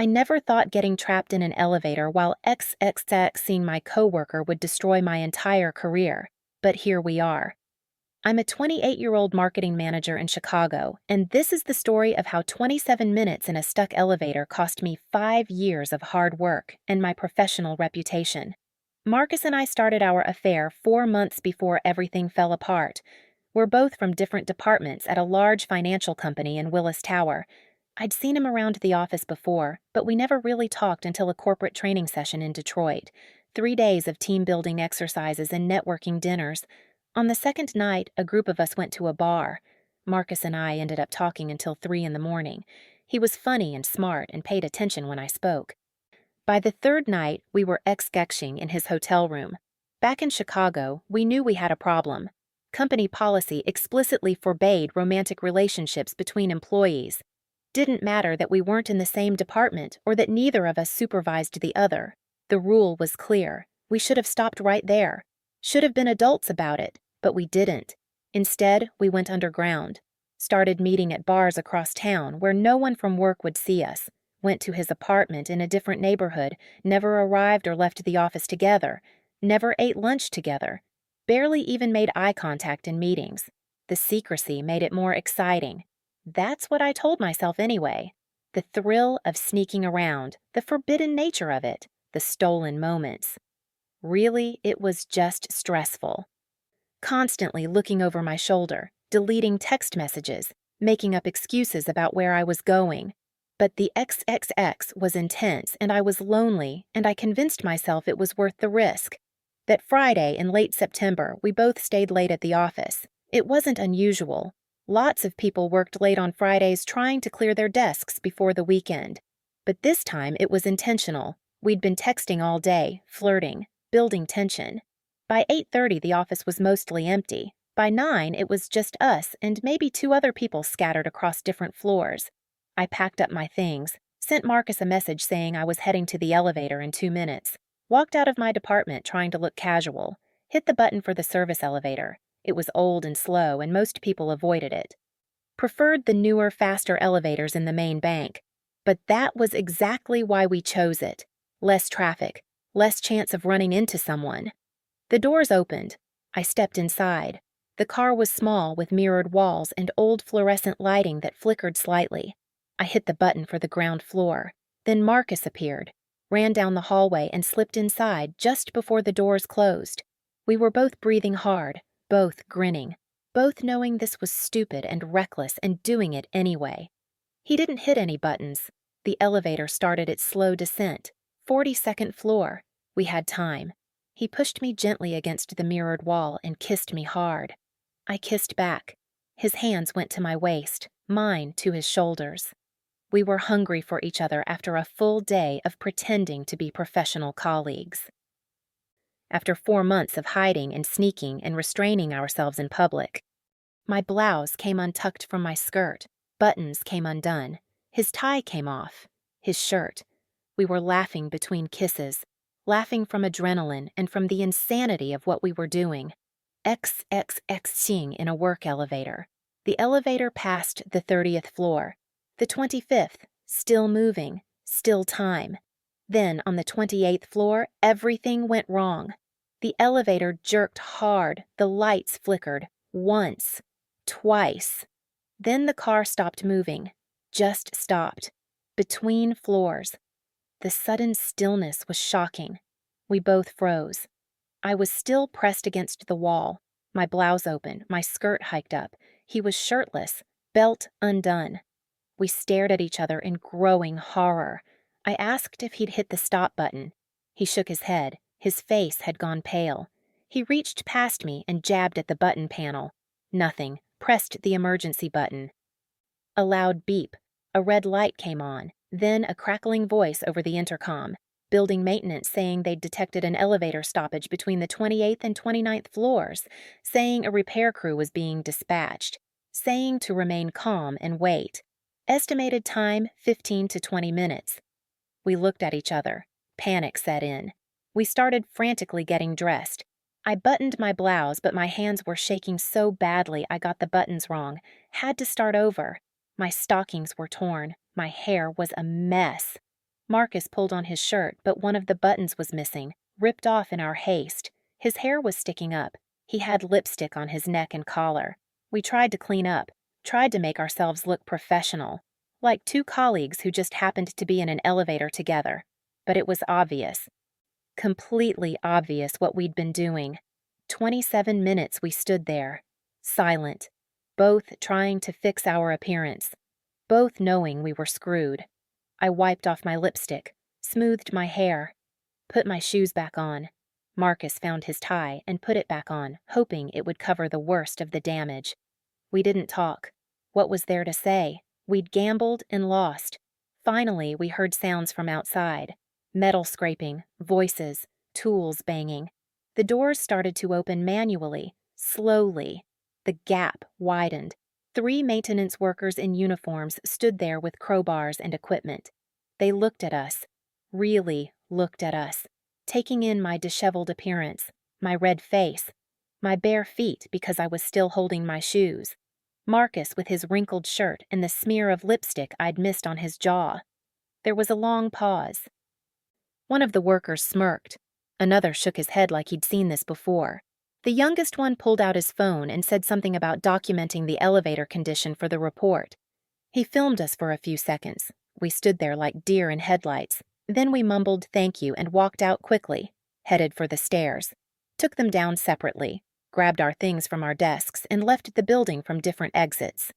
I never thought getting trapped in an elevator while XXXing my coworker would destroy my entire career, but here we are. I'm a 28-year-old marketing manager in Chicago, and this is the story of how 27 minutes in a stuck elevator cost me 5 years of hard work and my professional reputation. Marcus and I started our affair 4 months before everything fell apart. We're both from different departments at a large financial company in Willis Tower. I'd seen him around the office before, but we never really talked until a corporate training session in Detroit. 3 days of team-building exercises and networking dinners. On the second night, a group of us went to a bar. Marcus and I ended up talking until 3 in the morning. He was funny and smart and paid attention when I spoke. By the third night, we were ex-sketching in his hotel room. Back in Chicago, we knew we had a problem. Company policy explicitly forbade romantic relationships between employees. Didn't matter that we weren't in the same department or that neither of us supervised the other. The rule was clear. We should have stopped right there. Should have been adults about it, but we didn't. Instead, we went underground. Started meeting at bars across town where no one from work would see us. Went to his apartment in a different neighborhood, never arrived or left the office together, never ate lunch together, barely even made eye contact in meetings. The secrecy made it more exciting. That's what I told myself anyway. The thrill of sneaking around, the forbidden nature of it, the stolen moments. Really, it was just stressful. Constantly looking over my shoulder, deleting text messages, making up excuses about where I was going. But the XXX was intense and I was lonely, and I convinced myself it was worth the risk. That Friday in late September, we both stayed late at the office. It wasn't unusual. Lots of people worked late on Fridays trying to clear their desks before the weekend. But this time it was intentional. We'd been texting all day, flirting, building tension. By 8:30 the office was mostly empty. By 9 it was just us and maybe 2 other people scattered across different floors. I packed up my things, sent Marcus a message saying I was heading to the elevator in 2 minutes, walked out of my department trying to look casual, hit the button for the service elevator. It was old and slow and most people avoided it. Preferred the newer, faster elevators in the main bank. But that was exactly why we chose it. Less traffic, less chance of running into someone. The doors opened. I stepped inside. The car was small with mirrored walls and old fluorescent lighting that flickered slightly. I hit the button for the ground floor. Then Marcus appeared, ran down the hallway and slipped inside just before the doors closed. We were both breathing hard, both grinning, both knowing this was stupid and reckless and doing it anyway. He didn't hit any buttons. The elevator started its slow descent. 42nd floor. We had time. He pushed me gently against the mirrored wall and kissed me hard. I kissed back. His hands went to my waist, mine to his shoulders. We were hungry for each other after a full day of pretending to be professional colleagues. After 4 months of hiding and sneaking and restraining ourselves in public, my blouse came untucked from my skirt, buttons came undone, his tie came off, his shirt. We were laughing between kisses, laughing from adrenaline and from the insanity of what we were doing. XXXing in a work elevator. The elevator passed the 30th floor. The 25th, still moving, still time. Then, on the 28th floor, everything went wrong. The elevator jerked hard, the lights flickered, once, twice. Then the car stopped moving, just stopped, between floors. The sudden stillness was shocking. We both froze. I was still pressed against the wall, my blouse open, my skirt hiked up. He was shirtless, belt undone. We stared at each other in growing horror. I asked if he'd hit the stop button. He shook his head. His face had gone pale. He reached past me and jabbed at the button panel. Nothing. Pressed the emergency button. A loud beep. A red light came on. Then a crackling voice over the intercom. Building maintenance saying they'd detected an elevator stoppage between the 28th and 29th floors. Saying a repair crew was being dispatched. Saying to remain calm and wait. Estimated time 15 to 20 minutes. We looked at each other. Panic set in. We started frantically getting dressed. I buttoned my blouse, but my hands were shaking so badly I got the buttons wrong. Had to start over. My stockings were torn. My hair was a mess. Marcus pulled on his shirt, but one of the buttons was missing, ripped off in our haste. His hair was sticking up. He had lipstick on his neck and collar. We tried to clean up, tried to make ourselves look professional, like two colleagues who just happened to be in an elevator together. But it was obvious. Completely obvious what we'd been doing. 27 minutes we stood there, silent, both trying to fix our appearance, both knowing we were screwed. I wiped off my lipstick, smoothed my hair, put my shoes back on. Marcus found his tie and put it back on, hoping it would cover the worst of the damage. We didn't talk. What was there to say? We'd gambled and lost. Finally, we heard sounds from outside. Metal scraping, voices, tools banging. The doors started to open manually, slowly. The gap widened. 3 maintenance workers in uniforms stood there with crowbars and equipment. They looked at us, really looked at us, taking in my disheveled appearance, my red face, my bare feet because I was still holding my shoes, Marcus with his wrinkled shirt and the smear of lipstick I'd missed on his jaw. There was a long pause. One of the workers smirked. Another shook his head like he'd seen this before. The youngest one pulled out his phone and said something about documenting the elevator condition for the report. He filmed us for a few seconds. We stood there like deer in headlights. Then we mumbled thank you and walked out quickly, headed for the stairs. Took them down separately, grabbed our things from our desks, and left the building from different exits.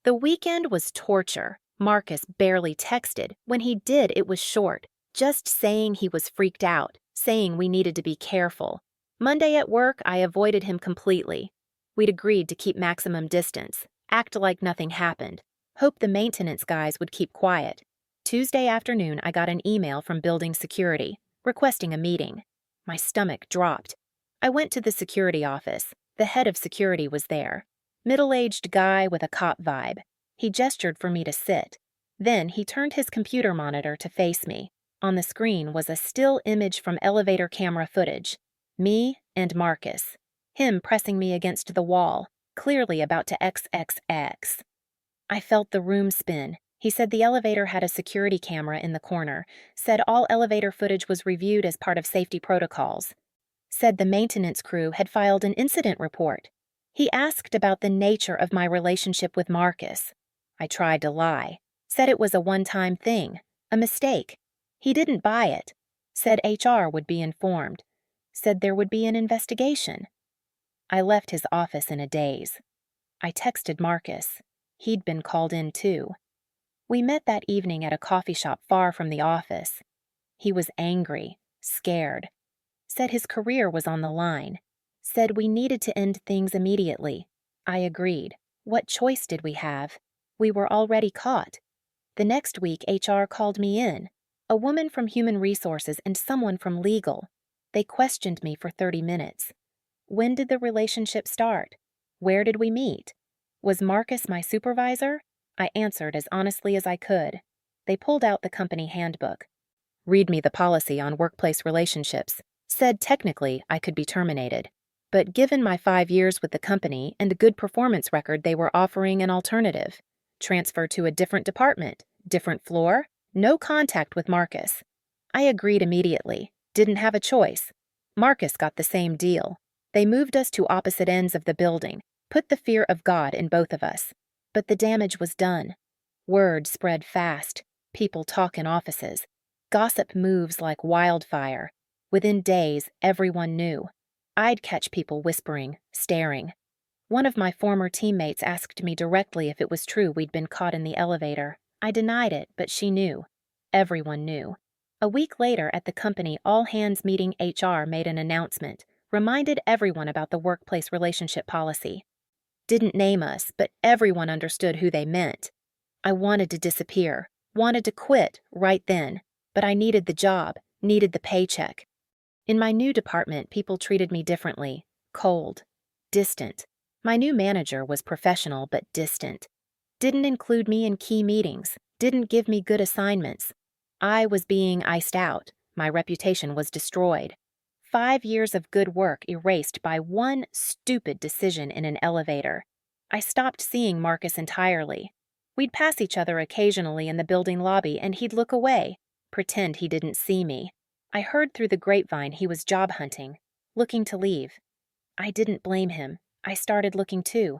The weekend was torture. Marcus barely texted. When he did, it was short, just saying he was freaked out, saying we needed to be careful. Monday at work, I avoided him completely. We'd agreed to keep maximum distance, act like nothing happened, hope the maintenance guys would keep quiet. Tuesday afternoon, I got an email from building security, requesting a meeting. My stomach dropped. I went to the security office. The head of security was there. Middle-aged guy with a cop vibe. He gestured for me to sit. Then he turned his computer monitor to face me. On the screen was a still image from elevator camera footage. Me and Marcus. Him pressing me against the wall, clearly about to XXX. I felt the room spin. He said the elevator had a security camera in the corner, said all elevator footage was reviewed as part of safety protocols, said the maintenance crew had filed an incident report. He asked about the nature of my relationship with Marcus. I tried to lie, said it was a one-time thing, a mistake. He didn't buy it, said HR would be informed, said there would be an investigation. I left his office in a daze. I texted Marcus. He'd been called in too. We met that evening at a coffee shop far from the office. He was angry, scared, said his career was on the line, said we needed to end things immediately. I agreed. What choice did we have? We were already caught. The next week, HR called me in, a woman from Human Resources and someone from Legal. They questioned me for 30 minutes. When did the relationship start? Where did we meet? Was Marcus my supervisor? I answered as honestly as I could. They pulled out the company handbook. Read me the policy on workplace relationships. Said technically I could be terminated. But given my 5 years with the company and a good performance record, they were offering an alternative. Transfer to a different department, different floor, no contact with Marcus. I agreed immediately. Didn't have a choice. Marcus got the same deal. They moved us to opposite ends of the building, put the fear of God in both of us. But the damage was done. Word spread fast. People talk in offices. Gossip moves like wildfire. Within days, everyone knew. I'd catch people whispering, staring. One of my former teammates asked me directly if it was true we'd been caught in the elevator. I denied it, but she knew. Everyone knew. A week later at the company all-hands meeting, HR made an announcement, reminded everyone about the workplace relationship policy. Didn't name us, but everyone understood who they meant. I wanted to disappear, wanted to quit right then, but I needed the job, needed the paycheck. In my new department, people treated me differently, cold, distant. My new manager was professional but distant. Didn't include me in key meetings, didn't give me good assignments. I was being iced out. My reputation was destroyed. 5 years of good work erased by one stupid decision in an elevator. I stopped seeing Marcus entirely. We'd pass each other occasionally in the building lobby and he'd look away, pretend he didn't see me. I heard through the grapevine he was job hunting, looking to leave. I didn't blame him. I started looking too.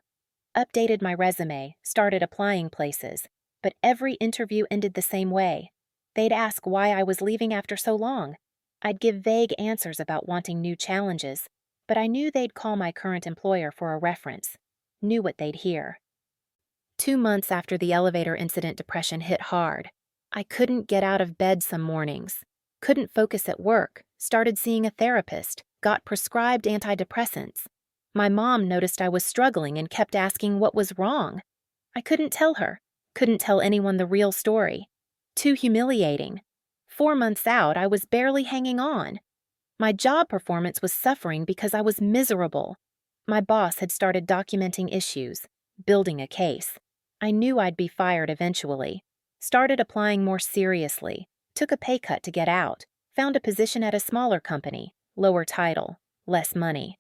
Updated my resume, started applying places. But every interview ended the same way. They'd ask why I was leaving after so long. I'd give vague answers about wanting new challenges, but I knew they'd call my current employer for a reference. Knew what they'd hear. 2 months after the elevator incident, depression hit hard. I couldn't get out of bed some mornings. Couldn't focus at work. Started seeing a therapist. Got prescribed antidepressants. My mom noticed I was struggling and kept asking what was wrong. I couldn't tell her. Couldn't tell anyone the real story. Too humiliating. 4 months out, I was barely hanging on. My job performance was suffering because I was miserable. My boss had started documenting issues, building a case. I knew I'd be fired eventually. Started applying more seriously. Took a pay cut to get out. Found a position at a smaller company, lower title, less money.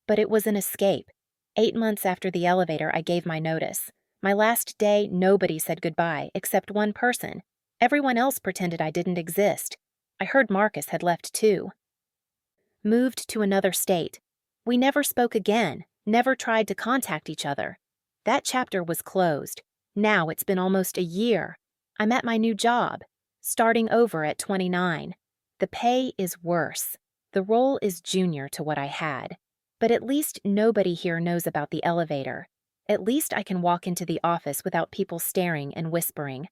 But it was an escape. 8 months after the elevator, I gave my notice. My last day, nobody said goodbye except one person. Everyone else pretended I didn't exist. I heard Marcus had left too. Moved to another state. We never spoke again, never tried to contact each other. That chapter was closed. Now it's been almost a year. I'm at my new job, starting over at 29. The pay is worse. The role is junior to what I had. But at least nobody here knows about the elevator. At least I can walk into the office without people staring and whispering.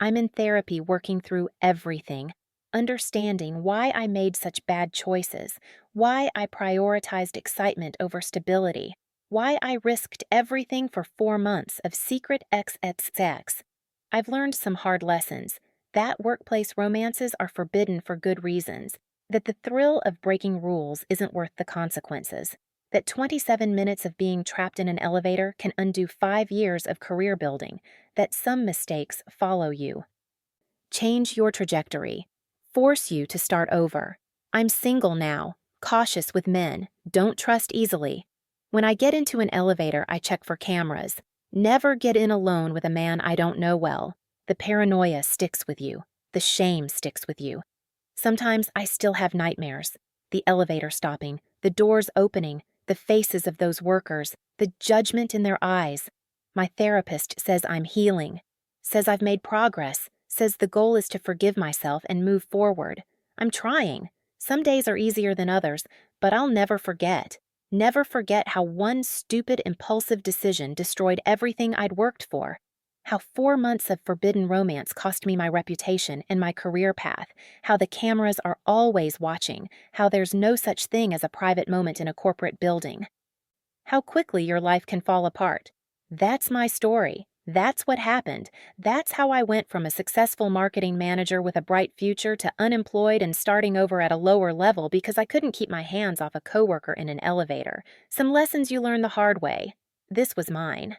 I'm in therapy working through everything, understanding why I made such bad choices, why I prioritized excitement over stability, why I risked everything for 4 months of secret XXX. I've learned some hard lessons, that workplace romances are forbidden for good reasons, that the thrill of breaking rules isn't worth the consequences, that 27 minutes of being trapped in an elevator can undo 5 years of career building, that some mistakes follow you. Change your trajectory. Force you to start over. I'm single now, cautious with men, don't trust easily. When I get into an elevator, I check for cameras. Never get in alone with a man I don't know well. The paranoia sticks with you. The shame sticks with you. Sometimes I still have nightmares. The elevator stopping, the doors opening, the faces of those workers, the judgment in their eyes. My therapist says I'm healing, says I've made progress, says the goal is to forgive myself and move forward. I'm trying. Some days are easier than others, but I'll never forget. Never forget how one stupid, impulsive decision destroyed everything I'd worked for. How 4 months of forbidden romance cost me my reputation and my career path. How the cameras are always watching. How there's no such thing as a private moment in a corporate building. How quickly your life can fall apart. That's my story. That's what happened. That's how I went from a successful marketing manager with a bright future to unemployed and starting over at a lower level because I couldn't keep my hands off a coworker in an elevator. Some lessons you learn the hard way. This was mine.